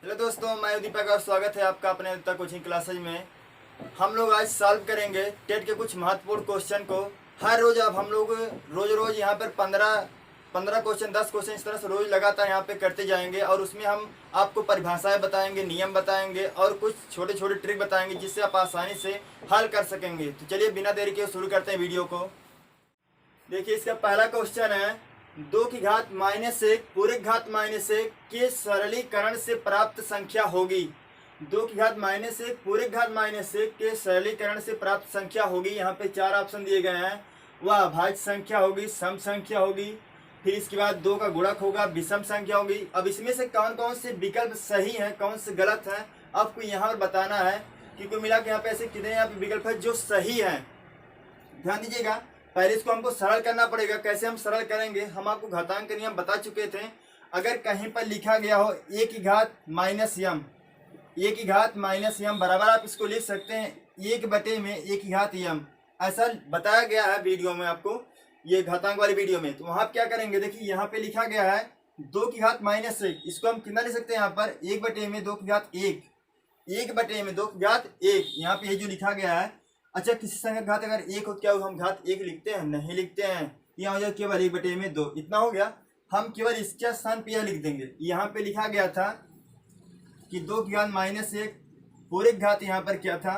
Hello दोस्तों, मैं दीपक और स्वागत है आपका अपने तक कोचिंग क्लासेज में। हम लोग आज सॉल्व करेंगे टेट के कुछ महत्वपूर्ण क्वेश्चन को। हर रोज अब हम लोग रोज यहाँ पर 15 क्वेश्चन 10 क्वेश्चन इस तरह से रोज लगातार यहाँ पे करते जाएंगे और उसमें हम आपको परिभाषाएं बताएंगे, नियम बताएंगे और कुछ छोटे छोटे ट्रिक बताएंगे जिससे आप आसानी से हल कर सकेंगे। तो चलिए बिना देरी के शुरू करते हैं वीडियो को। देखिए, इसका पहला क्वेश्चन है 2 की घात -1 पूरे घात -1 के सरलीकरण से प्राप्त संख्या होगी। 2 की घात -1 पूरे घात -1 के सरलीकरण से प्राप्त संख्या होगी। यहाँ पे 4 ऑप्शन दिए गए हैं। वह अभाज्य संख्या होगी, सम संख्या होगी, फिर इसके बाद 2 का गुणक होगा, विषम संख्या होगी। अब इसमें से कौन कौन से विकल्प सही है, कौन से गलत है, आपको यहाँ पर बताना है कि कुल मिला के यहाँ पे ऐसे कितने यहाँ पे विकल्प है जो सही है। ध्यान दीजिएगा, पहले इसको हमको सरल करना पड़ेगा। कैसे हम सरल करेंगे, हम आपको घातांक नियम बता चुके थे। अगर कहीं पर लिखा गया हो a की घात -m, a की घात -m बराबर आप इसको लिख सकते हैं 1 बटे में a की घात m। ऐसा बताया गया है वीडियो में आपको, ये घातांक वाली वीडियो में। तो वहाँ क्या करेंगे, देखिए यहाँ पे लिखा गया है 2 की घात -1, इसको हम कितना लिख सकते हैं यहाँ पर 1 बटे में 2 की घात 1, 1 बटे में 2 की घात 1। यहाँ पे ये जो लिखा गया है। अच्छा, किसी संख्या घात अगर 1 हो, क्या हम घात 1 लिखते हैं? नहीं लिखते हैं। यहाँ हो जाए केवल 1 बटे में 2, इतना हो गया। हम केवल इसके स्थान पे यह लिख देंगे। यहाँ पे लिखा गया था कि 2 की घात -1 पूरे घात यहाँ पर क्या था,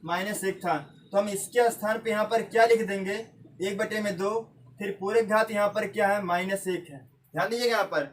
-1 था। तो हम इसके स्थान पे यहाँ पर क्या लिख देंगे, 1 बटे में 2, फिर पूरे घात यहाँ पर क्या है, -1 है। ध्यान दीजिएगा, यहाँ पर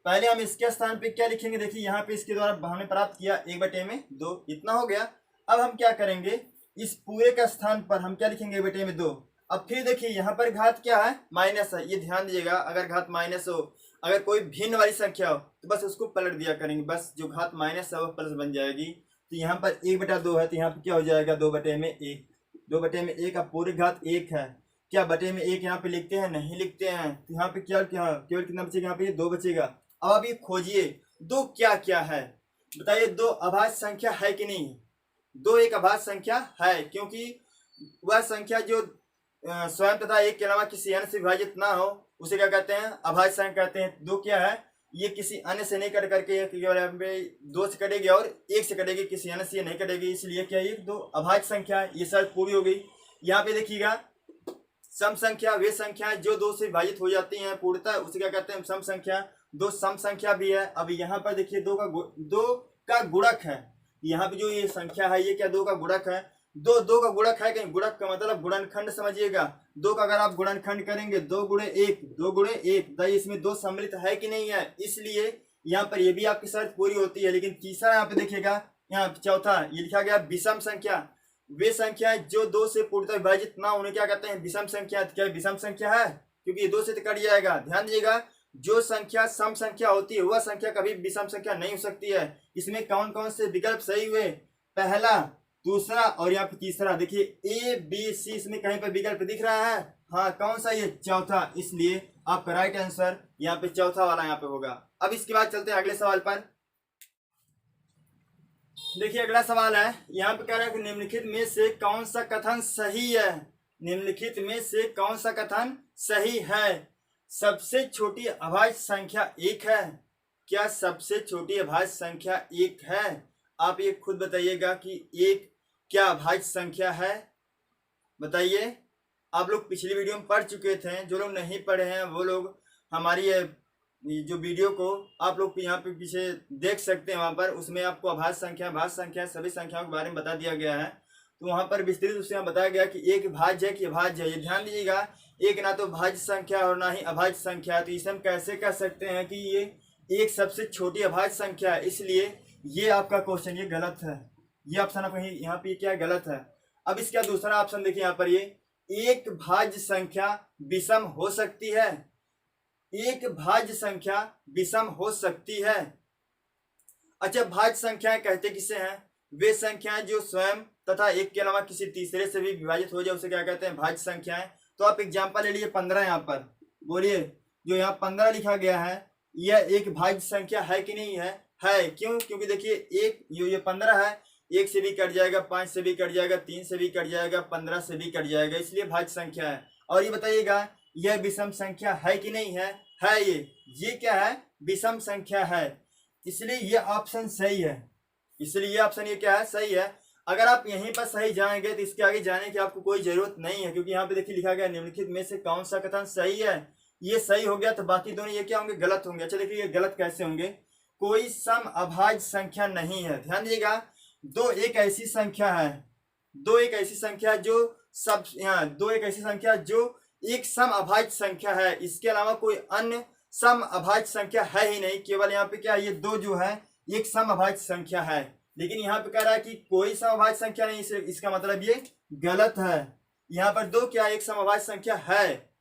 पहले हम इसके स्थान पे क्या लिखेंगे। देखिए यहाँ पे इसके द्वारा हमने प्राप्त किया 1 बटे में 2, इतना हो गया। अब हम क्या करेंगे, इस पूरे का स्थान पर हम क्या लिखेंगे, 1 बटे में 2। अब फिर देखिए यहाँ पर घात क्या है, माइनस है। ये ध्यान दीजिएगा, अगर घात माइनस हो, अगर कोई भिन्न वाली संख्या हो तो बस उसको पलट दिया करेंगे। बस जो घात माइनस है वो प्लस बन जाएगी। तो यहाँ पर 1 बटा 2 है, तो यहाँ पर क्या हो जाएगा, 2 बटे में 1। 2 बटे में 1, अब पूरे घात 1 है। क्या बटे में 1 यहाँ पे लिखते हैं? नहीं लिखते हैं। तो यहाँ पे क्या केवल कितना बचेगा, यहाँ पे 2 बचेगा। अब आप ये खोजिए 2 क्या क्या है, बताइए 2 अभाज्य संख्या है कि नहीं? 2 एक अभाज्य संख्या है, क्योंकि वह संख्या जो स्वयं तथा 1 के अलावा किसी अन्य से विभाजित ना हो उसे क्या कहते हैं, अभाज्य संख्या कहते हैं। 2 क्या है, ये किसी अन्य से नहीं कट करके केवल यहाँ पे 2 से कटेगी और 1 से कटेगी, किसी अन्य से नहीं कटेगी, इसलिए क्या ये 2 अभाज्य संख्या है। ये शर्त पूरी हो गई। यहाँ पे देखिएगा, सम संख्या वे संख्याएं जो 2 से विभाजित हो जाती हैं पूर्णतः, उसे क्या कहते हैं, सम संख्या। 2 सम संख्या भी है। अब यहाँ पर देखिए 2 का गुणक है। यहाँ पे जो ये संख्या है ये क्या 2 का गुणक है। 2 का गुणक है, कहीं गुणक का मतलब गुणनखंड समझिएगा। 2 का अगर आप गुणनखंड करेंगे 2 गुणे 1, 2 गुणे 1, इसमें 2 सम्मिलित है कि नहीं है, इसलिए यहाँ पर ये भी आपकी शर्त पूरी होती है। लेकिन तीसरा यहाँ पे देखिएगा, यहाँ चौथा ये लिखा गया विषम संख्या। वे संख्याएं जो 2 से पूर्णतः विभाजित ना होने क्या कहते हैं, विषम संख्या। क्या विषम संख्या है, क्योंकि ये 2 से कट जाएगा। ध्यान दीजिएगा, जो संख्या सम संख्या होती है वह संख्या कभी विषम संख्या नहीं हो सकती है। इसमें कौन कौन से विकल्प सही हुए, पहला, दूसरा और यहाँ पे तीसरा। देखिए A B C इसमें कहीं पर विकल्प दिख रहा है? हाँ, कौन सा, ये चौथा। इसलिए आपका राइट आंसर यहाँ पे चौथा वाला यहाँ पे होगा। अब इसके बाद चलते हैं अगले सवाल पर। देखिए अगला सवाल है, यहाँ पे कह रहा है कि निम्नलिखित में से कौन सा कथन सही है। निम्नलिखित में से कौन सा कथन सही है। सबसे छोटी अभाज्य संख्या 1 है। क्या सबसे छोटी अभाज्य संख्या 1 है? आप ये खुद बताइएगा कि 1 क्या अभाज्य संख्या है, बताइए। आप लोग पिछली वीडियो में पढ़ चुके थे, जो लोग नहीं पढ़े हैं वो लोग हमारी ये जो वीडियो को आप लोग यहाँ पे पीछे देख सकते हैं। वहाँ पर उसमें आपको अभाज्य संख्या, भाज्य संख्या, सभी संख्याओं के बारे में बता दिया गया है। तो वहाँ पर विस्तृत रूप से बताया गया कि एक भाज्य है कि अभाज्य है। ये ध्यान दीजिएगा, एक ना तो भाज्य संख्या और ना ही अभाज्य संख्या है। तो इसे हम कैसे कह सकते हैं कि ये एक सबसे छोटी अभाज्य संख्या है, इसलिए ये आपका क्वेश्चन ये गलत है। ये ऑप्शन आप कहीं यहाँ पे क्या गलत है। अब इसका दूसरा ऑप्शन देखिए, यहाँ पर ये एक भाज्य संख्या विषम हो सकती है। एक भाज्य संख्या विषम हो सकती है। अच्छा, भाज्य संख्याएं कहते किसे हैं, वे संख्याएं जो स्वयं तथा 1 के अलावा किसी तीसरे से भी विभाजित हो जाए उसे क्या कहते हैं, भाज्य संख्याएं। तो आप एग्जांपल ले लीजिए 15, यहाँ पर बोलिए जो यहाँ 15 लिखा गया है यह एक भाज्य संख्या है कि नहीं है? है। क्यों? क्योंकि देखिए एक ये 15 है, 1 से भी कट जाएगा, 5 से भी कट जाएगा, 3 से भी कट जाएगा, 15 से भी कट जाएगा, इसलिए भाज्य संख्या है। और ये बताइएगा यह विषम संख्या है कि नहीं है? है। ये क्या है, विषम संख्या है। इसलिए ये ऑप्शन सही है। इसलिए ये ऑप्शन ये क्या है, सही है। अगर आप यहीं पर सही जाएंगे तो इसके आगे जाने की आपको कोई जरूरत नहीं है, क्योंकि यहाँ पे देखिए लिखा गया निम्नलिखित में से कौन सा कथन सही है। ये सही हो गया तो बाकी दोनों ये क्या होंगे, गलत होंगे। अच्छा देखिए ये गलत कैसे होंगे, कोई सम अभाज्य संख्या नहीं है। ध्यान दीजिएगा, दो एक ऐसी संख्या है, दो एक ऐसी संख्या जो सब यहाँ दो एक ऐसी संख्या जो एक सम अभाज्य संख्या है, इसके अलावा कोई अन्य सम अभाज्य संख्या है ही नहीं। केवल यहाँ पे क्या है, ये दो जो है एक सम अभाज्य संख्या है। लेकिन यहाँ पे कह रहा है कि कोई समअभाज्य संख्या नहीं, इसका मतलब ये गलत है। यहाँ पर दो क्या एक समअभाज्य संख्या है।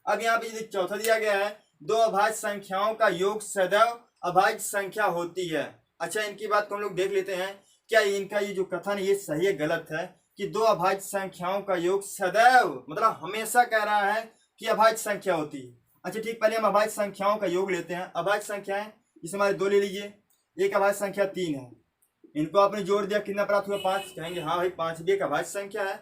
अब यहाँ पे चौथा दिया गया है, दो अभाज्य संख्याओं का योग सदैव अभाज्य संख्या होती है। अच्छा इनकी बात को हम लोग देख लेते हैं, क्या इनका ये जो कथन ये सही है गलत है कि दो अभाज्य संख्याओं का योग सदैव मतलब हमेशा कह रहा है कि अभाज्य संख्या होती है। अच्छा ठीक, पहले हम अभाज्य संख्याओं का योग लेते हैं। अभाज्य संख्याएं जिसमें हमारे दो ले लीजिए, एक अभाज्य संख्या 3 है, इनको आपने जोड़ दिया कितना प्राप्त हुआ 5। कहेंगे हाँ भाई 5 भी एक अभाज्य संख्या है,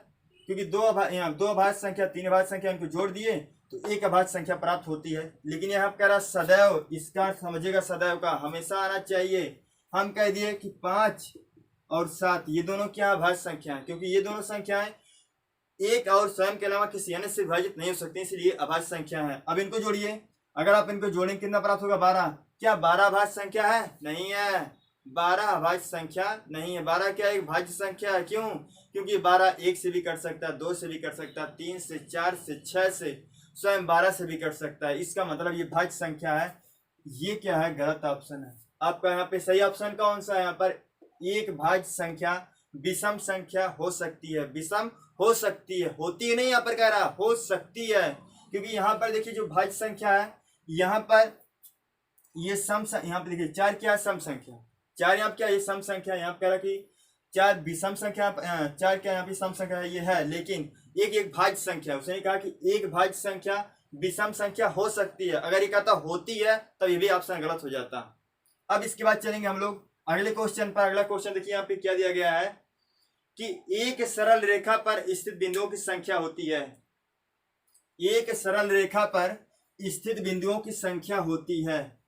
क्योंकि दो अभाज्य संख्या 3 अभाज्य संख्या इनको जोड़ दिए तो एक अभाज्य संख्या प्राप्त होती है। लेकिन यहाँ कह रहा सदैव, इसका अर्थ समझिएगा सदैव का हमेशा आना चाहिए। हम कह दिए कि 5 और 7 ये दोनों क्या अभाज्य संख्या है, क्योंकि ये दोनों संख्याएं एक और स्वयं के अलावा किसी अन्य से विभाजित नहीं हो सकती, इसलिए अभाज्य संख्या है। अब इनको जोड़िए, अगर आप इनको जोड़ेंगे कितना प्राप्त होगा 12। क्या 12 अभाज्य संख्या है? नहीं है, 12 अभाज्य संख्या नहीं है। 12 क्या एक भाज्य संख्या है। क्यों? क्योंकि 12 1 से भी कट सकता है, 2 से भी कट सकता है, 3 से, 4 से, 6 से, स्वयं 12 से भी कट सकता है। इसका मतलब ये भाज्य संख्या है। ये क्या है, गलत ऑप्शन है आपका। यहाँ पे सही ऑप्शन कौन सा है? यहाँ पर एक भाज्य संख्या विषम संख्या हो सकती है, विषम हो सकती है, होती नहीं यहाँ पर कह रहा हो सकती है। क्योंकि यहाँ पर देखिए जो भाज्य संख्या है यहाँ पर ये सम, यहाँ पे देखिए 4 क्या है सम संख्या, 4 यहाँ क्या ये सम संख्या। यहाँ पे कह रहा कि 4 विषम संख्या, 4 क्या यहाँ पे सम संख्या है, ये है। लेकिन एक भाज्य संख्या, उसने कहा कि एक भाज्य संख्या विषम संख्या हो सकती है। अगर ये कहता होती है तो ये भी ऑप्शन गलत हो जाता। अब इसके बाद चलेंगे हम लोग अगले क्वेश्चन पर। अगला क्वेश्चन देखिए यहाँ पे क्या दिया गया है कि एक सरल रेखा पर स्थित बिंदुओं की संख्या होती है। एक सरल रेखा पर स्थित बिंदुओं की संख्या होती है।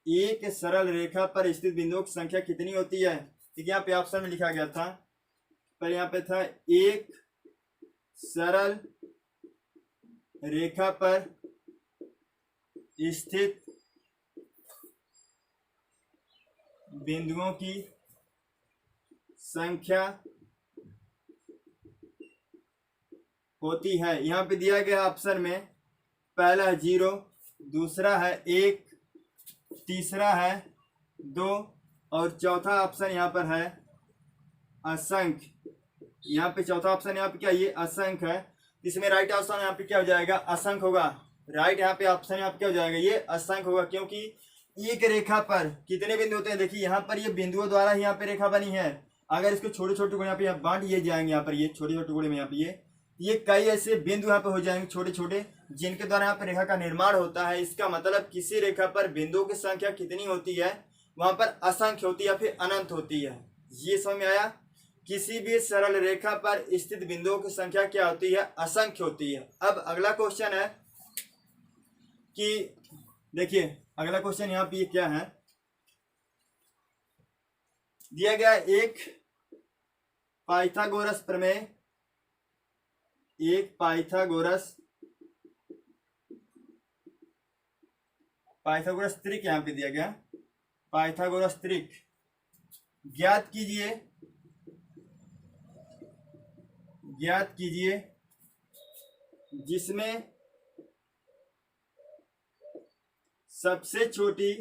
एक सरल रेखा पर स्थित बिंदुओं की संख्या कितनी होती है? ठीक, यहाँ पे ऑप्शन में लिखा गया था, पर यहाँ पे था एक सरल रेखा पर स्थित बिंदुओं की संख्या होती है। यहाँ पे दिया गया ऑप्शन में पहला है 0, दूसरा है 1, तीसरा है 2 और चौथा ऑप्शन यहाँ पर है असंख्य। यहाँ पे चौथा ऑप्शन यहाँ पे क्या, ये असंख्य है। इसमें राइट ऑप्शन यहाँ पे क्या हो जाएगा, असंख्य होगा। राइट यहाँ पे ऑप्शन यहाँ पे क्या हो जाएगा, ये असंख्य होगा। क्योंकि एक रेखा पर कितने बिंदु होते हैं? देखिए यहाँ पर ये बिंदुओं द्वारा ही यहाँ पे रेखा बनी है। अगर इसको छोटे छोटे टुकड़े यहाँ पे बांट दिए जाएंगे, यहाँ पर ये छोटे छोटे टुकड़े में यहाँ पे ये कई ऐसे बिंदु यहाँ पे हो जाएंगे छोटे छोटे, जिनके द्वारा यहाँ पर रेखा का निर्माण होता है। इसका मतलब किसी रेखा पर बिंदुओं की संख्या कितनी होती है, वहां पर असंख्य होती है या फिर अनंत होती है। ये समझ में आया? किसी भी सरल रेखा पर स्थित बिंदुओं की संख्या क्या होती है, असंख्य होती है। अब अगला क्वेश्चन है कि देखिए अगला क्वेश्चन यहाँ पे क्या है, दिया गया एक पाइथागोरस प्रमेय, एक पाइथागोरस त्रिक यहाँ पे दिया गया, पाइथागोरस त्रिक ज्ञात कीजिए जिसमें सबसे छोटी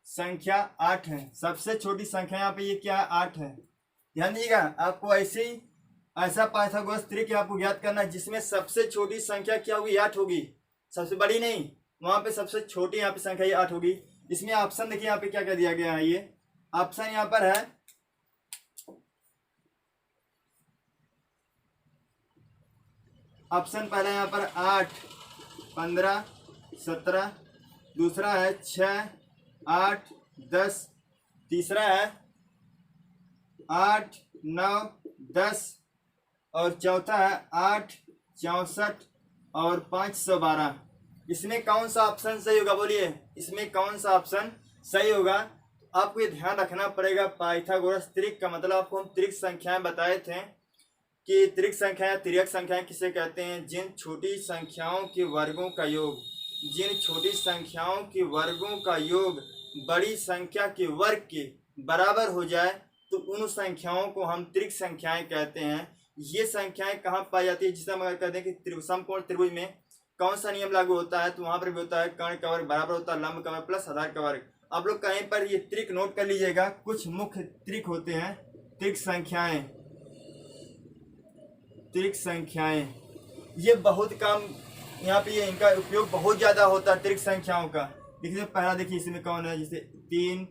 संख्या 8 है। सबसे छोटी संख्या यहाँ पे ये क्या है, 8 है। ध्यान दीजिएगा, आपको ऐसा पाइथागोरस त्रिक आपको ज्ञात करना है जिसमें सबसे छोटी संख्या क्या होगी, 8 होगी। सबसे बड़ी नहीं, वहां पे सबसे छोटी यहाँ पे संख्या ये 8 होगी। इसमें ऑप्शन देखिए यहाँ पे क्या क्या दिया गया है। ये ऑप्शन यहाँ पर है ऑप्शन पहला यहाँ पर 8, 15, 17, दूसरा है 6, 8, 10, तीसरा है 8, 9, 10 और चौथा है 8, 64 और 512। इसमें कौन सा ऑप्शन सही होगा बोलिए, इसमें कौन सा ऑप्शन सही होगा। आपको ये ध्यान रखना पड़ेगा, पाइथागोरस त्रिक का मतलब आपको हम त्रिक संख्याएं बताए थे कि त्रिक संख्याएं तिर्यक संख्याएं किसे कहते हैं, जिन छोटी संख्याओं के वर्गों का योग, जिन छोटी संख्याओं के वर्गों का योग बड़ी संख्या के वर्ग के बराबर हो जाए तो उन संख्याओं को हम त्रिक संख्याएं कहते हैं। ये संख्याएं कहाँ पाई जाती है, जिसे हम अगर कहते हैं कि समकोण त्रिभुज में कौन सा नियम लागू होता है, तो वहां पर भी होता है कर्ण का वर्ग बराबर होता है लंब का वर्ग प्लस आधार का वर्ग। आप लोग कहीं पर ये त्रिक नोट कर लीजिएगा, कुछ मुख्य त्रिक होते हैं, त्रिक संख्याएं, त्रिक संख्याएं ये बहुत काम यहाँ पे ये इनका उपयोग बहुत ज्यादा होता है त्रिक संख्याओं का। देखिए पहला देखिए इसमें कौन है, जैसे 3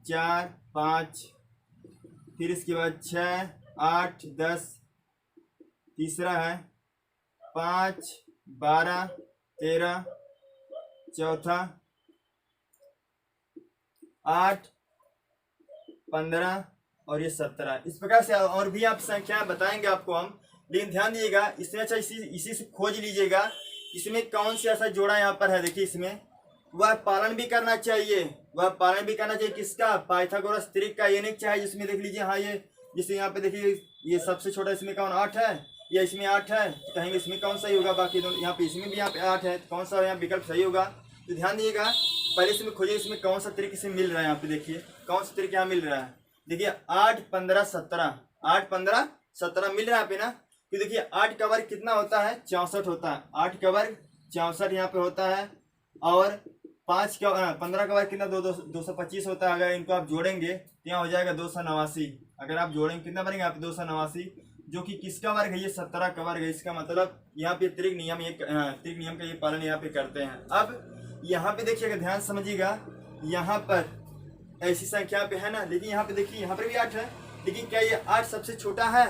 4 5, फिर इसके बाद 6 8 10, तीसरा है 5 12 13, चौथा 8 15 और ये 17। इस प्रकार से और भी आप संख्याएं बताएंगे आपको हम, लेकिन ध्यान दीजिएगा इसमें अच्छा इसी से खोज लीजिएगा इसमें कौन सा ऐसा जोड़ा यहाँ पर है। देखिए इसमें वह पालन भी करना चाहिए, वह पालन भी करना चाहिए किसका, पाइथागोरस त्रिक का। ये नहीं चाहिए जिसमें देख लीजिए हाँ ये जैसे यहाँ पे देखिए ये सबसे छोटा इसमें कौन 8 है, या इसमें 8 है, तो कहेंगे इसमें कौन सही होगा, बाकी दोनों यहाँ पे इसमें भी यहाँ पे 8 है, तो कौन सा यहाँ विकल्प सही होगा। तो ध्यान दीजिएगा पहले इसमें खोजिए इसमें कौन सा त्रिक इसमें मिल रहा है। यहाँ पे देखिए कौन सा त्रिक यहाँ मिल रहा है, देखिए 8 15 17, 8 15 17 मिल रहा है यहाँ पे ना। तो देखिए 8 का वर्ग कितना होता है, 64 होता है, 8 का वर्ग 64 यहाँ पे होता है, और 15 का वर्ग कितना 225 होता है। अगर इनको आप जोड़ेंगे तो यहाँ हो जाएगा 289। अगर आप जोड़ेंगे कितना बनेगा आप 289, जो कि किसका वर्ग है, ये 17 का वर्ग है। इसका मतलब यहाँ पे त्रिक नियम का ये पालन यहाँ पे करते हैं। अब यहाँ पे देखिएगा ध्यान समझिएगा, यहाँ पर ऐसी संख्या पे है ना, लेकिन यहाँ पे देखिए यहाँ पर भी 8 है, लेकिन क्या ये 8 सबसे छोटा है,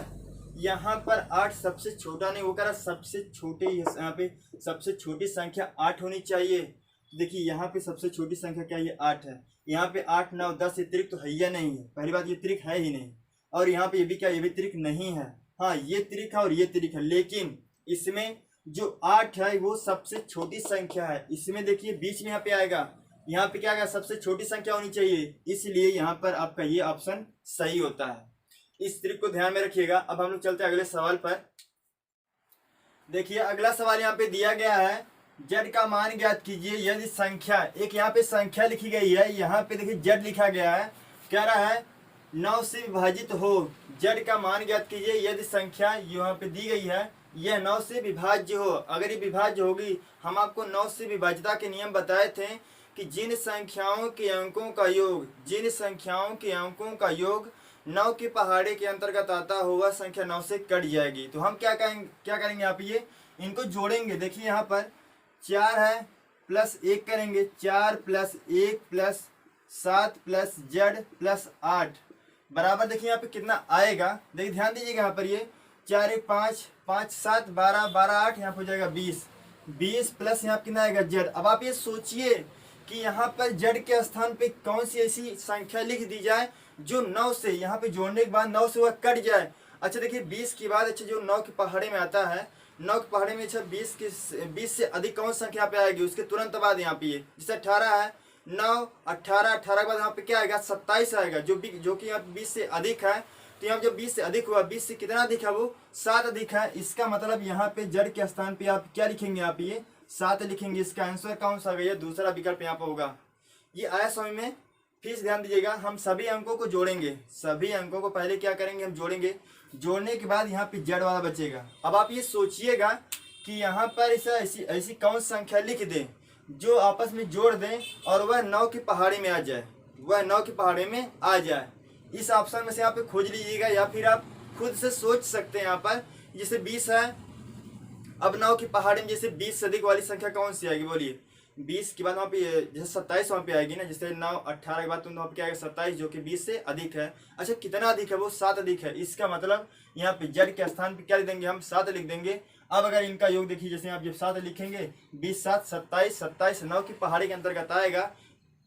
यहाँ पर 8 सबसे छोटा नहीं, वो कह रहा सबसे छोटे, यहाँ पे सबसे छोटी संख्या 8 होनी चाहिए। देखिए यहाँ पे सबसे छोटी संख्या क्या ये 8 है, यहाँ पे 8 9 10 ये त्रिक तो है या नहीं है, पहली बात ये त्रिक है ही नहीं। और यहाँ पे ये भी क्या, ये भी त्रिक नहीं है, हाँ ये त्रिक है और ये त्रिक है, लेकिन इसमें जो 8 है वो सबसे छोटी संख्या है। इसमें देखिए बीच में यहाँ पे आएगा, यहाँ पे क्या आएगा, सबसे छोटी संख्या होनी चाहिए, इसलिए यहाँ पर आपका ये ऑप्शन सही होता है। इस त्रिक को ध्यान में रखिएगा। अब हम लोग चलते हैं अगले सवाल पर। देखिए अगला सवाल यहाँ पे दिया गया है, जेड का मान ज्ञात कीजिए यदि संख्या, एक यहाँ पे संख्या लिखी गई है, यहाँ पे देखिए जेड लिखा गया है, कह रहा है 9 से विभाजित हो, जेड का मान ज्ञात कीजिए यदि संख्या यहाँ पे दी गई है यह 9 से विभाज्य हो। अगर ये विभाज्य होगी, हम आपको 9 से विभाज्यता के नियम बताए थे कि जिन संख्याओं के अंकों का योग, जिन संख्याओं के अंकों का योग 9 के पहाड़े के अंतर्गत आता हो वह संख्या 9 से कट जाएगी। तो हम क्या करेंगे आप ये इनको जोड़ेंगे। देखिए यहाँ पर 4 है प्लस 1 करेंगे, 4 plus 1 plus 7 plus Z plus 8 बराबर देखिए यहाँ पे कितना आएगा। देखिए ध्यान दीजिएगा यहाँ पर ये 4 1 5 5 7 12 12 8 यहाँ पर हो जाएगा 20 प्लस यहाँ कितना आएगा जेड। अब आप ये सोचिए कि यहाँ पर जेड के स्थान पे कौन सी ऐसी संख्या लिख दी जाए जो 9 से यहाँ पे जोड़ने के बाद 9 से वह कट जाए। अच्छा देखिए 20 के बाद अच्छा जो 9 के पहाड़े में आता है, 9 के पहाड़े में अच्छा 20 से अधिक कौन संख्या पे आएगी, उसके तुरंत बाद यहाँ पे ये जैसे 18 है, 9 18 18 के बाद यहाँ पे क्या आएगा 27 आएगा, जो कि यहाँ 20 से अधिक है। तो यहाँ जब 20 से अधिक हुआ, 20 से कितना अधिक है वो 7 अधिक है। इसका मतलब यहाँ पे जेड के स्थान पे आप क्या लिखेंगे, यहाँ पे ये 7 लिखेंगे। इसका आंसर कौन सा होगा, ये दूसरा विकल्प यहाँ पे होगा। ये आया समझ में, फिर से ध्यान दीजिएगा, हम सभी अंकों को जोड़ेंगे, सभी अंकों को पहले क्या करेंगे हम जोड़ेंगे, जोड़ने के बाद यहाँ पे जेड वाला बचेगा। अब आप ये सोचिएगा कि यहाँ पर ऐसी कौन संख्या लिख दें जो आपस में जोड़ दें और वह 9 के पहाड़े में आ जाए, वह 9 के पहाड़े में आ जाए। इस ऑप्शन में से यहाँ पे खोज लीजिएगा, या फिर आप खुद से सोच सकते हैं। यहाँ पर जैसे 20 है, अब 9 के पहाड़े में जैसे 20 से अधिक वाली संख्या कौन सी आएगी बोलिए, 20 के बाद वहाँ पे जैसे 27 वहाँ पे आएगी ना, जैसे 9 18 के बाद तुम वहाँ पे क्या आएगा 27, जो कि 20 से अधिक है। अच्छा कितना अधिक है वो 7 अधिक है। इसका मतलब यहाँ पे जेड के स्थान पे क्या लिख देंगे हम 7 लिख देंगे। अब अगर इनका योग देखिए, जैसे आप जब 7 लिखेंगे 20 7 27, 27 9 की पहाड़ी के अंतर्गत आएगा।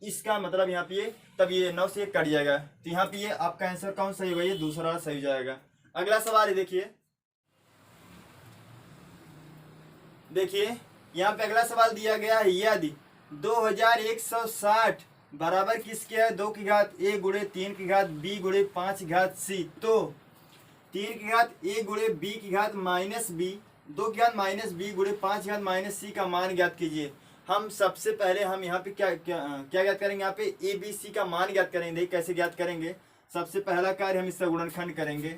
इसका मतलब यहाँ पे तब ये 9 से कट जाएगा। तो यहाँ पे ये आपका आंसर कौन सही होगा, ये दूसरा सही हो जाएगा। अगला सवाल है देखिए यहाँ पे अगला सवाल दिया गया है, यदि 2160 बराबर किसके है, 2 की घात a गुणे 3 की घात b गुणे 5 की घात c, तो 3 की घात a गुणे b की घात माइनस b, 2 की घात माइनस b गुणे 5 की घात माइनस c का मान ज्ञात कीजिए। हम सबसे पहले हम यहाँ पे क्या ज्ञात करेंगे, यहाँ पे a b c का मान ज्ञात करेंगे। देखिए कैसे ज्ञात करेंगे। सबसे पहला कार्य हम इसका गुणनखंड करेंगे।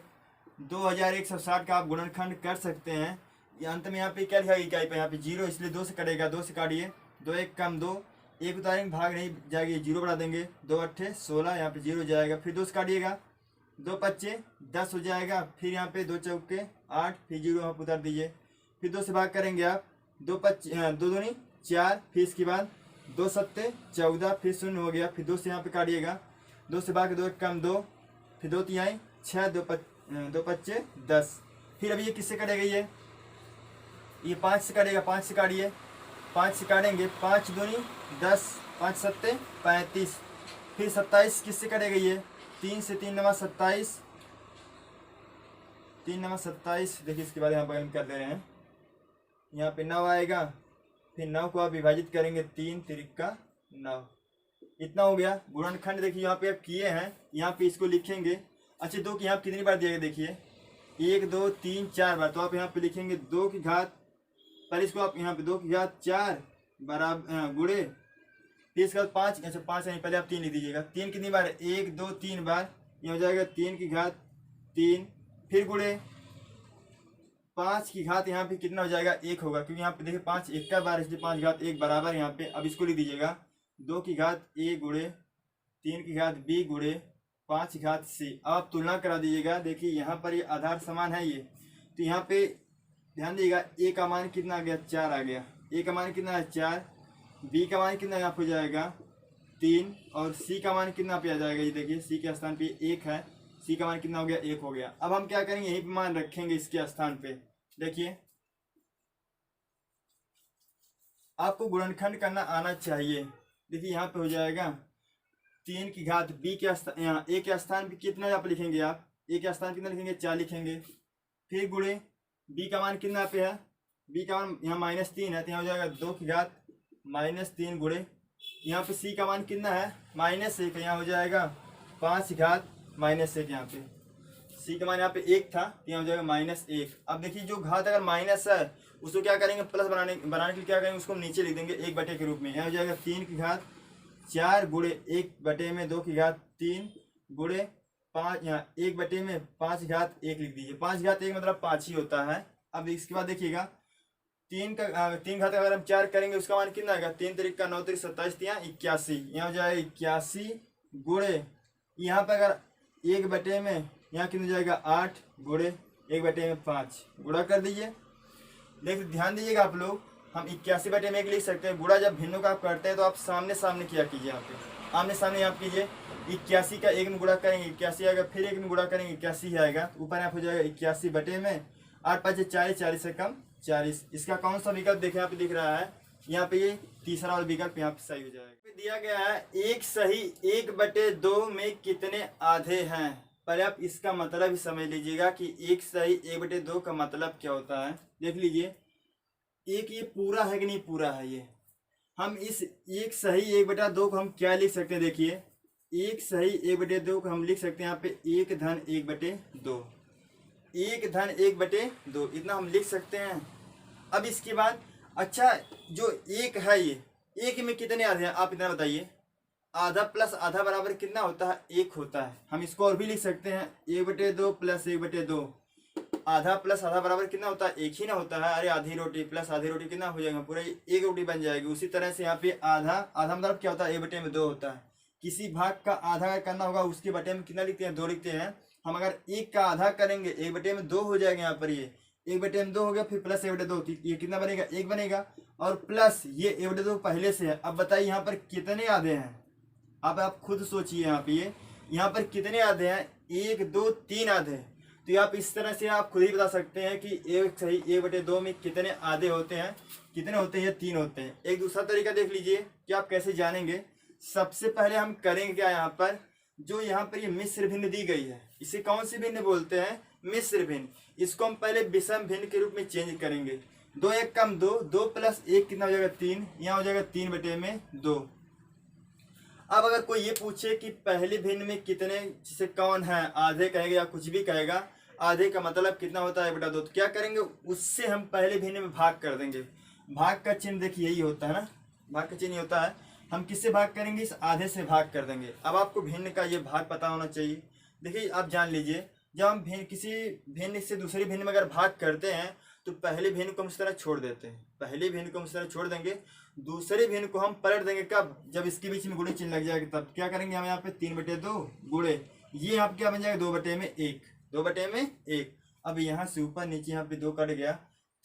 2160 का आप गुणनखंड कर सकते हैं। ये अंत में यहाँ पे क्या लिखा इकाई पे, यहाँ पे 0 इसलिए 2 से कटेगा, 2 से काटिए, 2 1 कम 2, 1 उतारेंगे भाग नहीं जाएगी, 0 बढ़ा देंगे, 2 8 16, यहाँ पे 0 जाएगा, फिर 2 से काटिएगा, 2 5 10 हो जाएगा, फिर यहाँ पे 2 चौके 8, फिर 0 आप उतार दीजिए, फिर 2 से भाग करेंगे आप, 2 5 2 दूनी 4, फिर इसके बाद 2 7 14, फिर 0 हो गया, फिर 2 से यहाँ पे काटिएगा, 2 से भाग 2 1 कम 2, फिर 2 3 6, 2 5 10, फिर अभी ये किससे कटेगा, ये 5 से काटेगा, 5 से काटिए, 5 से काटेंगे, 5 दूनी 10, 5 7 35, फिर 27 किससे कटेगा, ये 3 से 3 नवा 27, 3 नवा 27। देखिए इसके बाद यहाँ पर हम कर ले रहे हैं, यहाँ पे 9 आएगा, फिर 9 को आप विभाजित करेंगे, 3 3 9, इतना हो गया गुणनखंड। देखिए यहाँ पे आप किए हैं, यहाँ पे इसको लिखेंगे। अच्छा 2 की यहाँ कितनी बार दिया गया, देखिए 1 2 3 4 बार, तो आप यहाँ पे लिखेंगे 2 की घात, पहले इसको आप यहाँ पे 2 की घात 4 बराबर गुणे, फिर इसके बाद 5, अच्छा 5 नहीं पहले आप 3 लिख दीजिएगा, 3 कितनी बार, 1 2 3 बार, ये हो जाएगा 3 की घात 3, फिर गुणे 5 की घात यहाँ पे कितना हो जाएगा, 1 होगा, क्योंकि यहाँ पे देखिए 5 1 का बार, इसलिए 5 घात 1 बराबर यहाँ पे, अब इसको लिख दीजिएगा 2 की घात a गुणे 3 की घात b गुणे 5 की घात c। अब आप तुलना करा दीजिएगा। देखिए यहाँ पर ये आधार समान है ये, तो यहाँ पे ध्यान दीजिएगा a का मान कितना आ गया, 4 आ गया, a का मान कितना है 4, b का मान कितना यहाँ पे जाएगा 3, और c का मान कितना पे आ जाएगा, ये देखिए c के स्थान पे 1 है, c का मान कितना हो गया, 1 हो गया। अब हम क्या करेंगे, यही पे मान रखेंगे इसके स्थान पे। देखिए आपको गुणनखंड करना आना चाहिए। देखिए यहाँ पे हो जाएगा 3 की घात b के यहाँ a के स्थान पे कितना यहाँ पे लिखेंगे, आप a के स्थान कितना लिखेंगे, 4 लिखेंगे, फिर गुणे b का मान कितना पे है, b का मान यहाँ -3 है, तो यहाँ हो जाएगा 2 की घात -3 गुणे, यहाँ पे c का मान कितना है -1, यहाँ हो जाएगा 5 की घात -1, यहाँ पे c का मान यहाँ पे 1 था, तो यहाँ हो जाएगा -1। अब देखिए जो घात अगर माइनस है उसको क्या करेंगे, प्लस बनाने के लिए क्या करेंगे, उसको नीचे लिख देंगे 1 बटे के रूप में, यहाँ हो जाएगा 3 की घात 4 गुणे 1 बटे में 2 की घात 3 गुणे 5, यहाँ 1 बटे में 5 की घात 1 लिख दीजिए, 5 की घात 1 मतलब 5 ही होता है। अब इसके बाद देखिएगा 3 घात अगर हम 4 करेंगे उसका मान कितना आएगा, 3 3 9 3 27, यहाँ 81, यहाँ हो जाएगा 81 गुणे, यहाँ पे अगर 1 बटे में यहाँ कितना जाएगा 8 गुणे 1 बटे में 5, गुणा कर दीजिए। देखिए ध्यान दीजिएगा आप लोग, हम 81 बटे में 1 लिख सकते हैं। गुणा जब भिन्नों का आप करते हैं तो आप सामने सामने किया कीजिए, यहाँ पे आमने सामने आप कीजिए। 81 का 1 में गुणा करेंगे 81 आएगा, फिर 1 में गुणा करेंगे 81 आएगा, ऊपर आप हो जाएगा 81 बटे में 8 5 40, 40 से कम 40। इसका कौन सा विकल्प देखें यहाँ पे दिख रहा है, यहाँ पे ये तीसरा वाला विकल्प यहाँ पे सही हो जाएगा। दिया गया है एक सही 1/2 में कितने आधे हैं। पहले आप इसका मतलब ही समझ लीजिएगा कि एक सही 1/2 का मतलब क्या होता है। देख लीजिए एक ये पूरा है कि नहीं पूरा है, ये हम इस एक सही 1/2 को हम क्या लिख सकते हैं। देखिए एक सही 1/2 को हम लिख सकते हैं यहाँ पे 1 धन 1/2, 1 धन 1/2 इतना हम लिख सकते हैं। अब इसके बाद अच्छा जो एक है ये एक में कितने आधे हैं आप इतना बताइए। आधा प्लस आधा बराबर कितना होता है, 1 होता है। हम इसको और भी लिख सकते हैं 1/2 प्लस 1/2। आधा प्लस आधा बराबर कितना होता है, 1 ही ना होता है। अरे आधी रोटी प्लस आधी रोटी कितना हो जाएगा, पूरा 1 रोटी बन जाएगी। उसी तरह से यहाँ पे आधा आधा मतलब क्या होता है, 1/2 होता है। किसी भाग का आधा करना होगा उसके बटे में कितना लिखते हैं, 2 लिखते हैं। हम अगर 1 का आधा करेंगे 1/2 हो जाएगा। यहाँ पर ये 1/2 हो गया, फिर प्लस 1/2 ये कितना बनेगा, 1 बनेगा। और प्लस ये 1/2 पहले से है। अब बताइए यहाँ पर कितने आधे हैं, अब आप खुद सोचिए। यहाँ पे यहाँ पर कितने आधे हैं, 1 2 3 आधे। तो आप इस तरह से आप खुद ही बता सकते हैं कि एक सही 1/2 में कितने आधे होते हैं। कितने होते हैं, 3 होते हैं। एक दूसरा तरीका देख लीजिए कि आप कैसे जानेंगे। सबसे पहले हम करेंगे क्या, यहाँ पर जो यहाँ पर ये मिश्र भिन्न दी गई है इसे कौन सी भिन्न बोलते हैं, मिश्र भिन्न। इसको हम पहले विषम भिन्न के रूप में चेंज करेंगे। 2 1 कम 2, 2 प्लस 1 कितना हो जाएगा 3, यहाँ हो जाएगा 3/2। अब अगर कोई ये पूछे कि पहली भिन्न में कितने से कौन है, आधे कहेगा या कुछ भी कहेगा, आधे का मतलब कितना होता है 1/2, तो क्या करेंगे, उससे हम पहले भिन्न में भाग कर देंगे। भाग का चिन्ह देखिए यही होता है ना, भाग का चिन्ह होता है, हम किससे भाग करेंगे, इस आधे से भाग कर देंगे। अब आपको भिन्न का ये भाग पता होना चाहिए। देखिए आप जान लीजिए, जब हम किसी भिन्न से दूसरी भिन्न में अगर भाग करते हैं तो पहले भिन्न को हम इस तरह छोड़ देते हैं, पहले भिन्न को हम इस तरह छोड़ देंगे, दूसरे भिन्न को हम पलट देंगे कब, जब इसके बीच में गुणे चिन्ह लग जाएगा, तब क्या करेंगे हम यहाँ पे 3/2 गुणे, ये यहाँ पे क्या बन जाएगा 2/1, 2/1। अब यहाँ से ऊपर नीचे यहाँ पे 2 कट गया,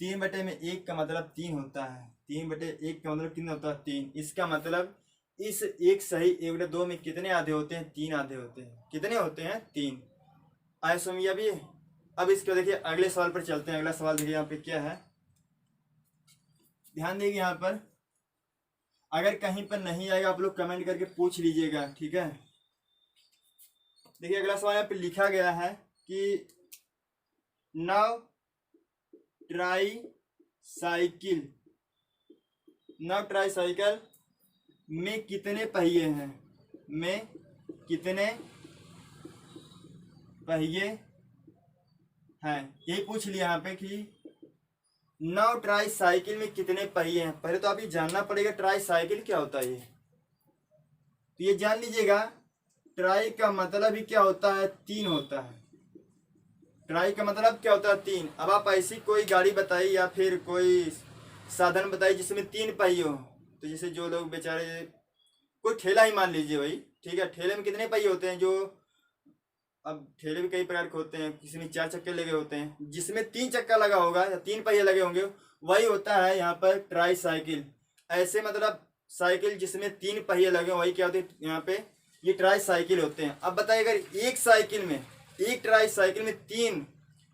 3/1 का मतलब 3 होता है, 3/1 का मतलब कितना होता है 3। इसका मतलब इस एक सही 1/2 में कितने आधे होते हैं, 3 आधे होते हैं। कितने होते हैं 3। आए समझिए अभी। अब इसको देखिए अगले सवाल पर चलते हैं। अगला सवाल देखिए यहाँ पे क्या है, ध्यान देंगे यहाँ पर, अगर कहीं पर नहीं आएगा आप लोग कमेंट करके पूछ लीजिएगा, ठीक है। देखिए अगला सवाल यहाँ पे लिखा गया है कि नव ट्राई साइकिल में कितने पहिए हैं, में कितने पहिए हैं, यही पूछ लिया यहाँ पे कि नव ट्राई साइकिल में कितने पहिए हैं। पहले तो आप ये जानना पड़ेगा ट्राई साइकिल क्या होता है, तो ये जान लीजिएगा। ट्राई का मतलब ही क्या होता है, 3 होता है। ट्राई का मतलब क्या होता है 3। अब आप ऐसी कोई गाड़ी बताइए या फिर कोई साधन बताइए जिसमें 3 पहिए हो, तो जैसे जो लोग बेचारे, कोई ठेला ही मान लीजिए भाई, ठीक है, ठेले में कितने पहिए होते हैं, जो अब ठेले भी कई प्रकार के होते हैं, किसी में 4 चक्के लगे होते हैं, जिसमें 3 चक्का लगा होगा या 3 पहिए लगे होंगे, वही होता है यहाँ पर ट्राई साइकिल। ऐसे मतलब साइकिल जिसमें 3 पहिए लगे वही क्या होते हैं यहाँ पे, ये ट्राई साइकिल होते हैं। अब बताइए अगर एक ट्राई साइकिल में 3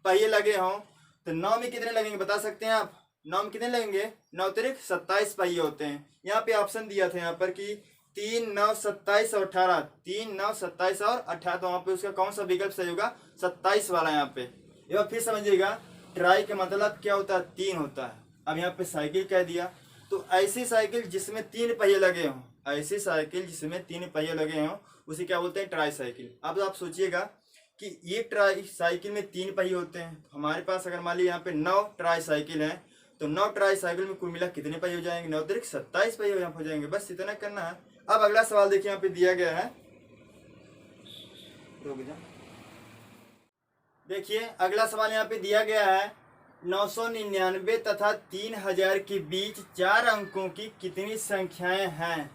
पहिए लगे हों तो 9 में कितने लगेंगे बता सकते हैं आप, 9 में कितने लगेंगे, 9 तिरिक 27 पहिए होते हैं। यहाँ पे ऑप्शन दिया था यहाँ पर कि 3 9 27 और 18, 3 9 27 और 18, तो वहाँ पे उसका कौन सा विकल्प सही होगा, 27 वाला। यहाँ पे एक बार फिर समझिएगा, ट्राई का मतलब क्या होता है 3 होता है। अब यहाँ पे साइकिल कह दिया, तो ऐसी साइकिल जिसमें 3 पहिए लगे हों, ऐसी साइकिल जिसमें 3 पहिए लगे हों उसे क्या बोलते हैं, ट्राई साइकिल। अब आप सोचिएगा कि ये ट्राई साइकिल में 3 पहिए होते हैं, हमारे पास अगर मान लीजिए यहाँ पे 9 ट्राई साइकिल है, तो 9 ट्राई साइकिल में कुल मिला कितने पहिए हो जाएंगे, 9 तिरिक 27 पहिए यहाँ हो जाएंगे। बस इतना करना है। अब अगला सवाल देखिए यहाँ पे दिया गया है, देखिए अगला सवाल यहाँ पे दिया गया है, 999 तथा 3000 के बीच 4 अंकों की कितनी संख्याएं हैं।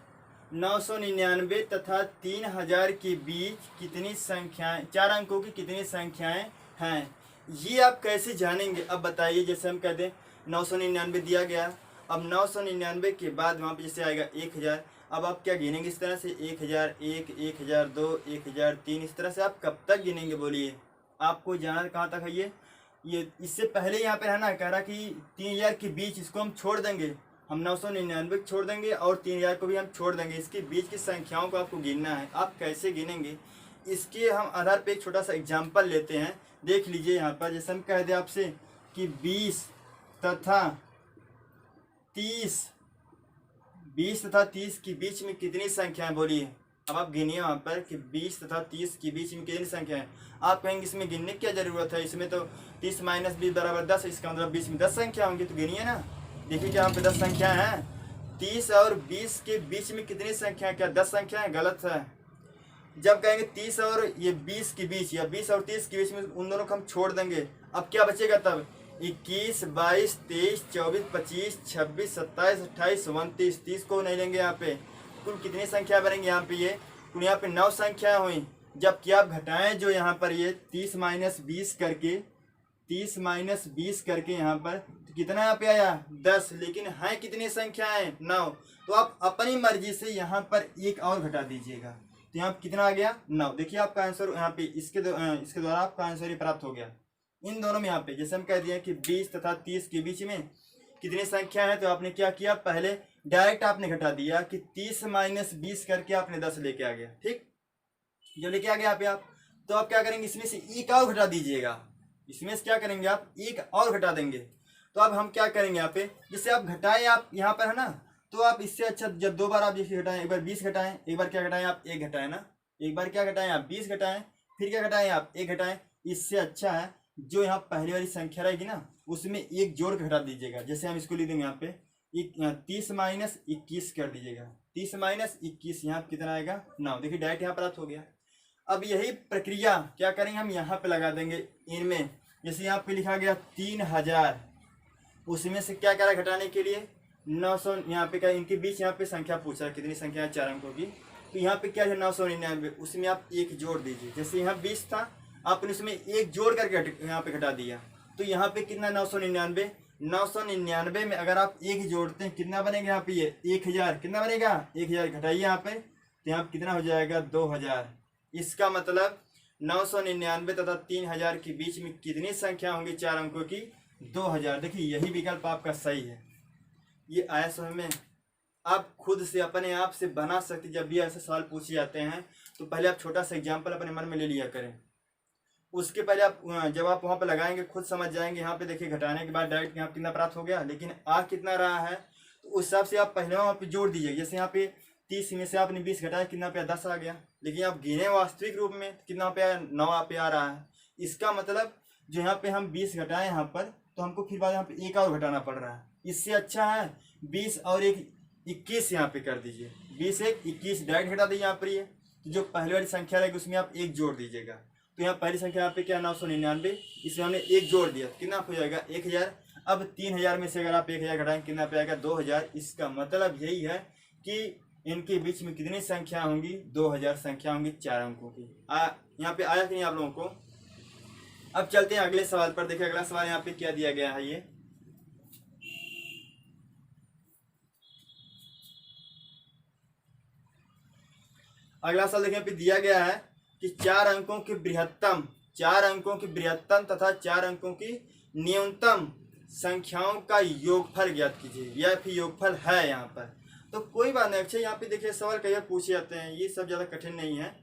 999 तथा 3000 के बीच कितनी संख्याएं, 4 अंकों की कितनी संख्याएं हैं, ये आप कैसे जानेंगे। अब बताइए, जैसे हम कहते हैं 999 दिया गया, अब 999 के बाद वहाँ पे जैसे आएगा 1000, अब आप क्या गिनेंगे इस तरह से 1001, 1002, 1003, इस तरह से आप कब तक गिनेंगे बोलिए। आपको जाना कहाँ तक है ये इससे पहले यहाँ पे है ना, कह रहा कि 3000 के बीच इसको हम छोड़ देंगे, हम 999 को छोड़ देंगे और 3000 को भी हम छोड़ देंगे, इसके बीच की संख्याओं को आपको गिनना है। आप कैसे गिनेंगे, इसके हम आधार पे एक छोटा सा एग्जाम्पल लेते हैं, देख लीजिए। यहाँ पर जैसे हम कह दें आपसे कि 20 तथा 30 के बीच में कितनी संख्याएं बोलिए। अब आप गिनिए वहाँ पर कि 20 तथा 30 के बीच में कितनी संख्या है। आप कहेंगे इसमें गिनने की क्या जरूरत है, इसमें तो 30 - 20 = 10, इसका मतलब 20 में 10 संख्या होंगी, तो गिनिए ना। देखिए क्या यहाँ पे 10 संख्या हैं, 30 और 20 के बीच में कितनी संख्या, क्या 10 संख्या है, गलत है। जब कहेंगे 30 और ये 20 के बीच या 20 और 30 के बीच में, उन दोनों को हम छोड़ देंगे, अब क्या बचेगा तब 21, 22, 23, 24, 25, 26, 27, 28, 29, 30 को नहीं लेंगे। यहाँ पे कुल कितनी संख्या बनेंगे, यहाँ पे ये कुल यहाँ पे 9 संख्या हुई। जबकि आप घटाएं जो यहाँ पर ये 30 - 20 करके, 30 - 20 करके यहाँ पर तो कितना यहाँ पे आया 10, लेकिन है कितनी संख्याएं 9, तो आप अपनी मर्जी से यहाँ पर एक और घटा दीजिएगा, तो यहाँ कितना आ गया 9। देखिए आपका आंसर यहाँ पे इसके द्वारा आपका आंसर ही प्राप्त हो गया। इन दोनों में यहाँ पे जैसे हम कह दिए कि 20 तथा 30 के बीच में कितनी संख्या है, तो आपने क्या किया, पहले डायरेक्ट आपने घटा दिया कि 30 - 20 करके आपने 10 लेके आ गया। ठीक, जो लेके आ गया यहाँ पे आप, तो आप क्या करेंगे, इसमें से एक और घटा दीजिएगा, इसमें से क्या करेंगे आप एक और घटा देंगे। तो अब हम क्या करेंगे यहाँ पे, जैसे आप घटाएं, आप यहाँ पर है ना, तो आप इससे अच्छा जब दो बार आप जैसे घटाएं, एक बार 20 घटाएं, एक बार क्या घटाएं आप 1 घटाएं ना, एक बार क्या घटाएं आप 20 घटाएं, फिर क्या घटाएं आप 1 घटाएं। इससे अच्छा है जो यहाँ पहली वाली संख्या रहेगी ना उसमें एक जोड़ के घटा दीजिएगा। जैसे हम इसको लिख देंगे यहाँ पे 30 माइनस 21 कर दीजिएगा, 30 माइनस 21 यहाँ कितना आएगा 9। देखिए डायरेक्ट यहाँ प्राप्त हो गया। अब यही प्रक्रिया क्या करेंगे हम यहाँ पे लगा देंगे इनमें, जैसे यहाँ पे लिखा गया 3000, उसमें से क्या करा घटाने के लिए 900, यहाँ पे क्या इनके बीच यहाँ पे संख्या पूछा है कितनी संख्या है 4 अंकों की, तो यहाँ पे क्या है 999, उसमें आप एक जोड़ दीजिए। जैसे यहाँ 20 था आपने उसमें एक जोड़ करके यहाँ पे घटा दिया, तो यहाँ पे कितना 999, 999 में अगर आप एक जोड़ते हैं कितना बनेगा यहाँ पे ये 1000, कितना बनेगा 1000, घटाइए यहाँ पे तो यहाँ कितना हो जाएगा 2000। इसका मतलब 999 तथा 3000 के बीच में कितनी संख्या होंगी 4 अंकों की 2000। देखिए यही विकल्प आपका सही है। ये आया समझ में, आप खुद से अपने आप से बना सकते। जब भी ऐसे सवाल पूछे जाते हैं तो पहले आप छोटा सा एग्जाम्पल अपने मन में ले लिया करें, उसके पहले आप जब आप वहाँ पर लगाएंगे खुद समझ जाएंगे। यहाँ पे देखिए घटाने के बाद डायरेक्ट यहाँ कितना प्राप्त हो गया, लेकिन आ कितना रहा है तो उस हिसाब से आप पहले वहाँ पे जोड़ दीजिए। जैसे यहाँ पे 30 में से आपने 20 घटाया कितना पे 10 आ गया, लेकिन आप गिने वास्तविक रूप में कितना पे आया 9 पे आ रहा है। इसका मतलब जो यहाँ पे हम 20 घटाए यहाँ पर तो हमको फिर बाद यहाँ पे एक और घटाना पड़ रहा है। इससे अच्छा है 20 और 1 21 यहाँ पे कर दीजिए, 20 1 21 डायरेक्ट घटा दीजिए यहाँ पर। ये तो जो पहले वाली संख्या रहेगी उसमें आप एक जोड़ दीजिएगा। तो यहाँ पहली संख्या यहाँ पे क्या 999, इसमें हमने एक जोड़ दिया कितना हो जाएगा 1000। अब 3000 में से अगर आप 1000 घटाएंगे कितना पे आएगा 2000। इसका मतलब यही है कि इनके बीच में कितनी संख्या होंगी 2000 संख्या होंगी 4 अंकों की। यहाँ पे आया कि नहीं आप लोगों को। अब चलते हैं अगले सवाल पर। देखिए अगला सवाल यहाँ पे क्या दिया गया है। ये अगला सवाल देखिए यहाँ पे दिया गया है कि 4 अंकों की बृहत्तम, 4 अंकों की बृहत्तम तथा 4 अंकों की न्यूनतम संख्याओं का योगफल ज्ञात कीजिए। यह फिर योगफल है यहाँ पर, तो कोई बात नहीं। अच्छा यहाँ पे देखिए सवाल कई बार पूछे जाते हैं, ये सब ज़्यादा कठिन नहीं है।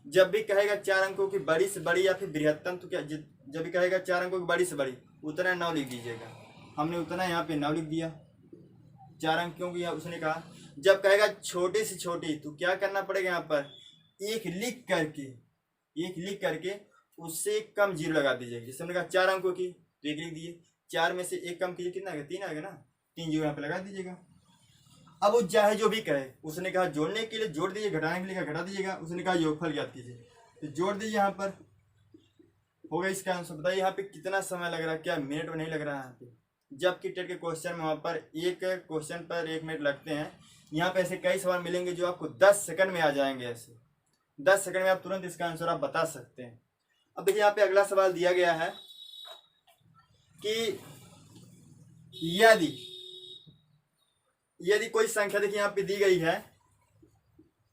जब भी कहेगा 4 अंकों की बड़ी से बड़ी या फिर बृहत्तम, तो क्या जब भी कहेगा 4 अंकों की बड़ी से बड़ी उतना 9 लिख दीजिएगा। हमने उतना यहाँ पे 9 लिख दिया 4 अंकों की। उसने कहा जब कहेगा छोटी से छोटी तो क्या करना पड़ेगा यहाँ पर एक लिख करके उससे कम 0 लगा दीजिएगा। जैसे हमने कहा 4 अंकों की तो 1 लिख दिए, 4 में से 1 कम कीजिए कितना आएगा 3 आएगा ना, 3 0 यहाँ पे लगा दीजिएगा। अब वो चाहे जो भी कहे, उसने कहा जोड़ने के लिए जोड़ दीजिए, घटाने के लिए घटा दीजिएगा। उसने कहा योगफल ज्ञात कीजिए तो जोड़ दीजिए। यहाँ पर होगा इसका आंसर। बताइए यहाँ पे कितना समय लग रहा है, क्या मिनट में नहीं लग रहा है यहाँ पे। जबकि टेट के क्वेश्चन में वहाँ पर एक क्वेश्चन पर 1 मिनट लगते हैं, यहाँ पे ऐसे कई सवाल मिलेंगे जो आपको 10 सेकंड में आ जाएंगे। ऐसे 10 सेकंड में आप तुरंत इसका आंसर आप बता सकते हैं। अब देखिए यहाँ पे अगला सवाल दिया गया है कि यदि कोई संख्या देखिए यहाँ पे दी गई है,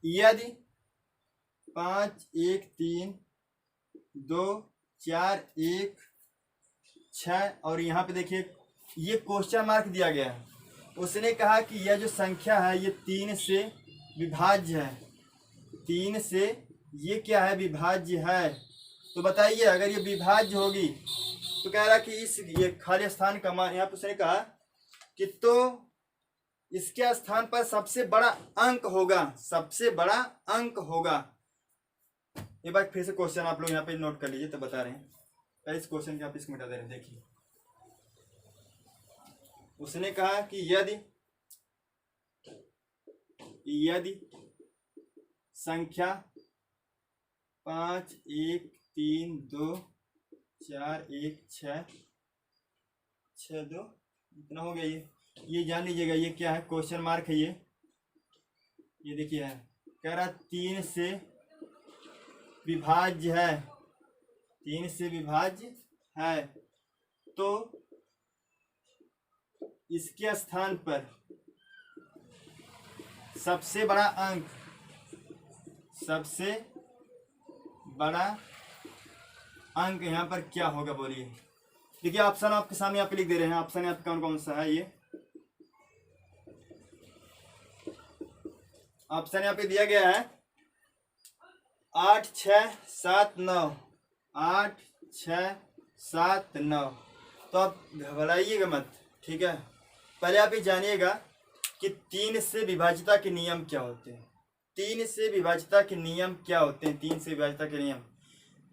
यदि 5 1 3 2 4 1 6 और यहाँ पे देखिए ये क्वेश्चन मार्क दिया गया है। उसने कहा कि यह जो संख्या है ये 3 से विभाज्य है, 3 से ये क्या है विभाज्य है। तो बताइए अगर ये विभाज्य होगी तो कह रहा कि इस ये खाली स्थान का मान, यहाँ पे उसने कहा कि तो इसके स्थान पर सबसे बड़ा अंक होगा, सबसे बड़ा अंक होगा। एक बार फिर से क्वेश्चन आप लोग यहाँ पे नोट कर लीजिए तो बता रहे हैं। इस क्वेश्चन के आप इसको मिटा दे रहे हैं। देखिए उसने कहा कि यदि संख्या 5 1 3 2 4 1 6 6 2 इतना हो गया। ये जान लीजिएगा ये क्या है, क्वेश्चन मार्क है। ये देखिए है, कह रहा 3 से विभाज्य है, 3 से विभाज्य है। तो इसके स्थान पर सबसे बड़ा अंक, सबसे बड़ा अंक यहाँ पर क्या होगा बोलिए। देखिए ऑप्शन आपके सामने यहाँ पे लिख दे रहे हैं। ऑप्शन यहाँ पे कौन कौन सा है। ये ऑप्शन यहाँ पे दिया गया है 8 6 7 9, 8 6 7 9। तो आप घबराइएगा मत, ठीक है। पहले आप ये जानिएगा कि 3 से विभाज्यता के नियम क्या होते हैं। 3 से विभाज्यता के नियम क्या होते हैं? 3 से विभाज्यता के नियम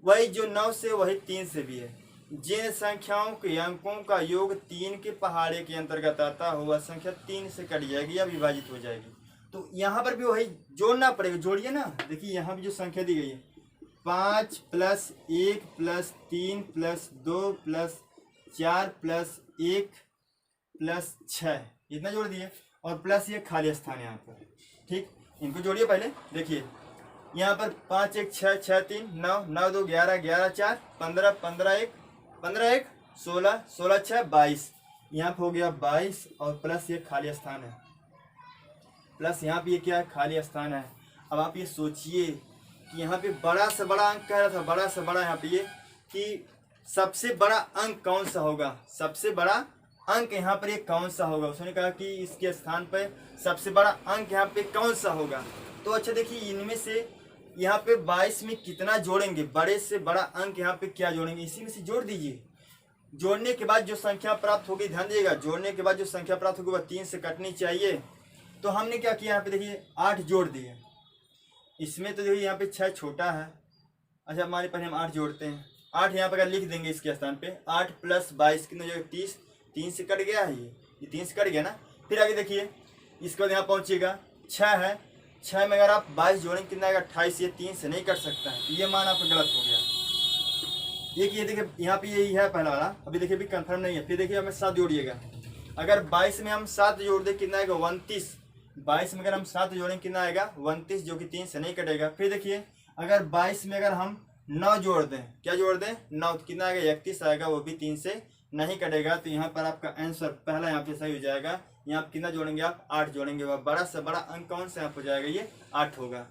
वही जो 9 से वही 3 से भी है। जिन संख्याओं के अंकों का योग 3 के पहाड़े के अंतर्गत आता हो वह संख्या 3 से कट जाएगी या विभाजित हो जाएगी। तो यहाँ पर भी वही जोड़ना पड़ेगा। जोड़िए ना, देखिए यहाँ भी जो संख्या दी गई है 5 + 1 + 3 + 2 + 4 + 1 + 6 इतना जोड़ दिए और प्लस ये खाली स्थान यहाँ पर। ठीक, इनको जोड़िए पहले। देखिए यहाँ पर 5 1 6 6 3 9 9 2 11 11 4 15 15 1 15 1 16 16 6 22 यहाँ पर हो गया 22 और प्लस ये खाली स्थान है। प्लस यहाँ पे ये क्या है? खाली स्थान है। अब आप ये सोचिए कि यहाँ पे बड़ा से बड़ा अंक कह रहा था, बड़ा से बड़ा यहाँ पे ये कि सबसे बड़ा अंक कौन सा होगा, सबसे बड़ा अंक यहाँ पर ये कौन सा होगा। उसने कहा कि इसके स्थान पर सबसे बड़ा अंक यहाँ पे कौन सा होगा। तो अच्छा देखिए इनमें से यहाँ पे 22 में कितना जोड़ेंगे, बड़े से बड़ा अंक यहाँ पे क्या जोड़ेंगे, इसी में से जोड़ दीजिए। जोड़ने के बाद जो संख्या प्राप्त होगी, ध्यान दिएगा, जोड़ने के बाद जो संख्या प्राप्त होगी वह 3 से कटनी चाहिए। तो हमने क्या किया यहाँ पे देखिए 8 जोड़ दिए। इसमें तो देखिए यहाँ पे 6 छोटा है। अच्छा हमारे पहले हम 8 जोड़ते हैं। 8 यहाँ पर लिख देंगे इसके स्थान पे। 8 + 22 कितना हो जाएगा? 30। 3 से कट गया है, ये 3 से कट गया ना। फिर आगे देखिए इसके बाद यहाँ पहुँचिएगा 6 है। 6 में अगर आप 22 जोड़ेंगे कितना आएगा? 28। ये 3 से नहीं कट सकता है, ये मान आपका गलत हो गया। ये देखिए यहाँ पे यही है पहला वाला। अभी देखिए अभी कंफर्म नहीं है। फिर देखिए हमें 7 जोड़िएगा। अगर 22 में हम 7 जोड़ दें कितना आएगा? 29। 22 में अगर हम 7 जोड़ेंगे कितना आएगा? 29, जो कि 3 से नहीं कटेगा। फिर देखिए अगर 22 में अगर हम 9 जोड़ दें, क्या जोड़ दें? 9, तो कितना आएगा? 31 आएगा, वो भी 3 से नहीं कटेगा। तो यहाँ पर आपका आंसर पहला यहाँ पे सही हो जाएगा। यहाँ आप कितना जोड़ेंगे? आप 8 जोड़ेंगे। वह बड़ा से बड़ा अंक कौन सा यहाँ हो जाएगा? ये 8 होगा।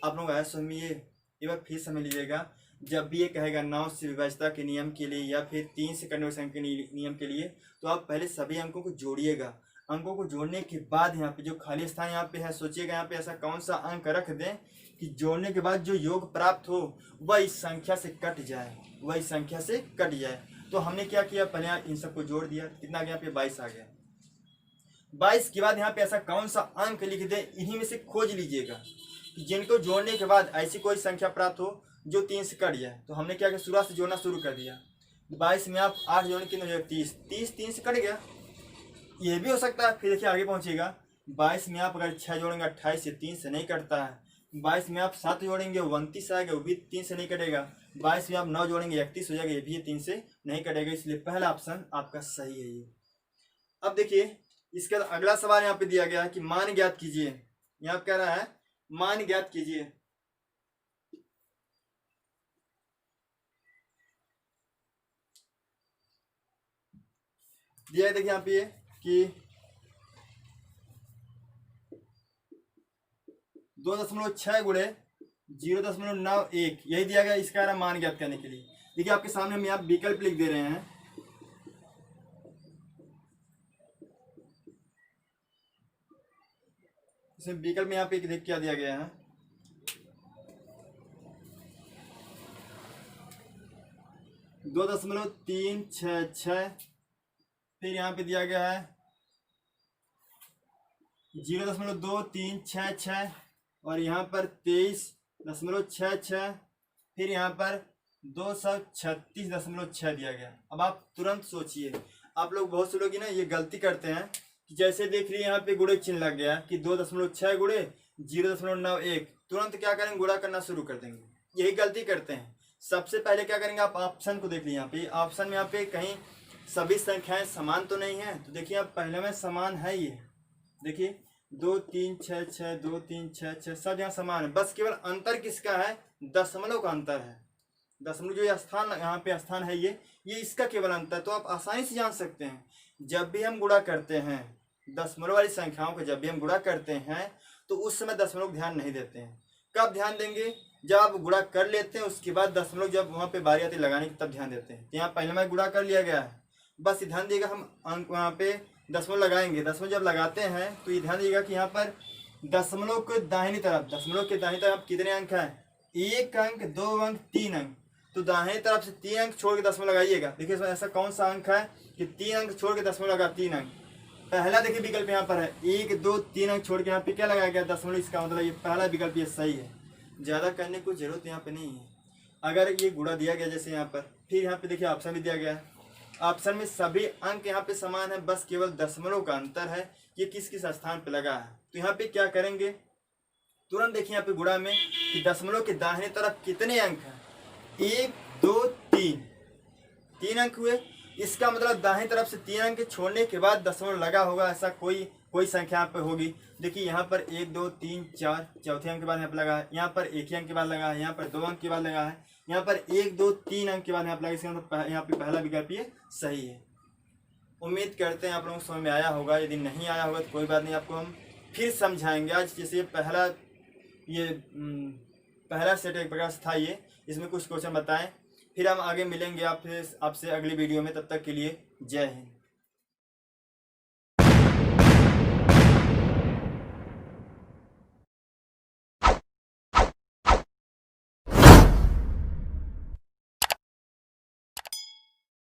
आप लोग आया समझ में ये बार फिर समझ लीजिएगा। जब भी ये कहेगा 9 से विभाज्यता के नियम के लिए या फिर 3 से कन्वर्सन के नियम के लिए, तो आप पहले सभी अंकों को जोड़िएगा। अंकों को जोड़ने के बाद यहाँ पे जो खाली स्थान यहाँ पे है, सोचिएगा यहाँ पे ऐसा कौन सा अंक रख दें कि जोड़ने के बाद जो योग प्राप्त हो वह इस संख्या से कट जाए, वह इस संख्या से कट जाए। तो हमने क्या किया? पहले इन सबको जोड़ दिया। कितना आ गया? यहाँ पे 22 आ गया। 22 के बाद यहाँ पे ऐसा कौन सा अंक लिख दें, इन्हीं में से खोज लीजिएगा कि जिनको जोड़ने के बाद ऐसी कोई संख्या प्राप्त हो जो 3 से कट जाए। तो हमने क्या किया? शुरुआत से जोड़ना शुरू कर दिया। 22 में आप 8 जोड़ने कितना हो जाएगा? 30। 30 3 से कट गया, ये भी हो सकता है। फिर देखिए आगे पहुंचेगा 22 में आप अगर 6 जोड़ेंगे 28, ये 3 से नहीं कटता है। 22 में आप 7 जोड़ेंगे 29 आएगा, वो भी 3 से नहीं कटेगा। 22 में आप 9 जोड़ेंगे 31 हो जाएगा, ये भी 3 से नहीं कटेगा। इसलिए पहला ऑप्शन आपका सही है ये। अब देखिए इसके अगला सवाल यहाँ पे दिया गया है कि मान ज्ञात कीजिए। यहाँ कह रहा है मान ज्ञात कीजिए। दिया है देखिए यहाँ पे कि 2.6 गुणे 0.91 यही दिया गया। इसका मान ज्ञात करने के लिए देखिए आपके सामने हम यहाँ विकल्प लिख दे रहे हैं। इसमें विकल्प में यहाँ पे देख क्या दिया गया है? 2.366, फिर यहाँ पे दिया गया है 0.2366 और यहाँ पर 23.66, फिर यहाँ पर 236.6 दिया गया। अब आप तुरंत सोचिए, आप लोग बहुत से लोग ना ये गलती करते हैं कि जैसे देख लिए यहाँ पे गुणे चिन्ह लग गया कि 2.6 गुणे 0.91, तुरंत क्या करेंगे? गुणा करना शुरू कर देंगे। यही गलती करते हैं। सबसे पहले क्या करेंगे? आप ऑप्शन को देख लीजिए। यहाँ पे ऑप्शन में यहाँ पे कहीं सभी संख्याएं समान तो नहीं है। तो देखिए आप पहले में समान है, ये देखिए 2 3 6 6 2 3 6 6 सब यहाँ समान है। बस केवल अंतर किसका है? दशमलव का अंतर है। दशमलव जो स्थान यहाँ पे स्थान है ये इसका केवल अंतर। तो आप आसानी से जान सकते हैं जब भी हम गुणा करते हैं दशमलव वाली संख्याओं को, जब भी हम गुणा करते हैं तो उस समय दशमलव ध्यान नहीं देते हैं। कब ध्यान देंगे? जब आप गुणा कर लेते हैं उसके बाद दशमलव जब वहाँ पे बारी आती है लगाने की तब ध्यान देते हैं। तो यहाँ पहले में गुणा कर लिया गया है, बस ध्यान दिएगा हम अंक वहाँ पे दशमलव लगाएंगे। दशमलव जब लगाते हैं तो ये ध्यान दिएगा कि यहाँ पर दशमलव के दाहिनी तरफ, दशमलव के दाहिनी तरफ कितने अंक हैं? 1 अंक, 2 अंक, 3 अंक। तो दाहिनी तरफ से 3 अंक छोड़ के दशमलव लगाइएगा। देखिए इसमें ऐसा कौन सा अंक है कि 3 अंक छोड़ के दशमलव लगा 3 अंक। पहला देखिए विकल्प यहाँ पर है 1 2 3 अंक छोड़ के यहाँ पे क्या लगाया गया दशमलव, इसका मतलब ये पहला विकल्प ये सही है। ज़्यादा करने को जरूरत यहाँ पे नहीं है। अगर ये गुणा दिया गया जैसे यहाँ पर, फिर यहाँ पे देखिए ऑप्शन भी दिया गया है, ऑप्शन में सभी अंक यहाँ पे समान है, बस केवल दशमलव का अंतर है ये किस किस स्थान पे लगा है। तो यहाँ पे क्या करेंगे, तुरंत देखिए यहाँ पे गुणा में कि दशमलव के दाहिने तरफ कितने अंक हैं, 1 2 3 अंक हुए। इसका मतलब दाहिने तरफ से 3 अंक छोड़ने के बाद दशमलव लगा होगा, ऐसा कोई संख्या यहाँ पे होगी। देखिए यहाँ पर 1 2 3 4 चौथे अंक के बाद यहाँ पे लगा है, यहाँ पर 1 ही अंक के बाद लगा है, यहाँ पर 2 अंक के बाद लगा है, यहाँ पर 1 2 3 अंक के बाद यहाँ पे लगा। इसका मतलब यहाँ पे पहला विकल्प ये सही है। उम्मीद करते हैं आप लोगों को समझ में आया होगा। यदि नहीं आया होगा तो कोई बात नहीं, आपको हम फिर समझाएंगे। आज जैसे पहला सेट एक प्रकार से था ये, इसमें कुछ क्वेश्चन बताएं, फिर हम आगे मिलेंगे आपसे अगली वीडियो में। तब तक के लिए जय हिंद।